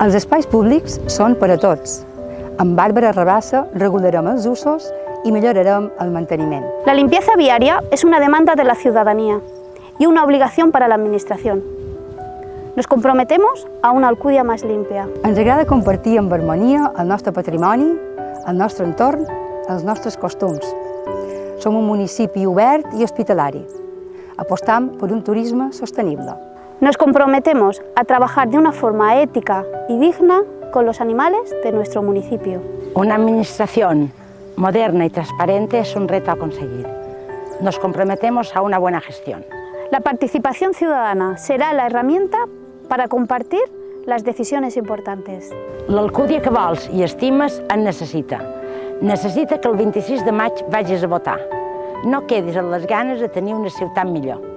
Els espais públics són per a tots. Amb Bàrbara Rabassa regularem els usos y millorarem el manteniment. La limpieza viaria es una demanda de la ciudadanía y una obligación para la Administración. Nos comprometemos a una Alcúdia más limpia. Ens agrada compartir amb harmonia el nostre patrimoni, el nostre entorn, els nostres costums. Som un municipi obert i hospitalari. Apostam per un turisme sostenible. Nos comprometemos a trabajar de una forma ética y digna con los animales de nuestro municipio. Una administración moderna y transparente es un reto a conseguir. Nos comprometemos a una buena gestión. La participación ciudadana será la herramienta para compartir las decisiones importantes. L'Alcúdia que vols i estimes en necessita. Necessita que el 26 de maig vagis a votar. No quedis amb les ganes de tenir una ciutat millor.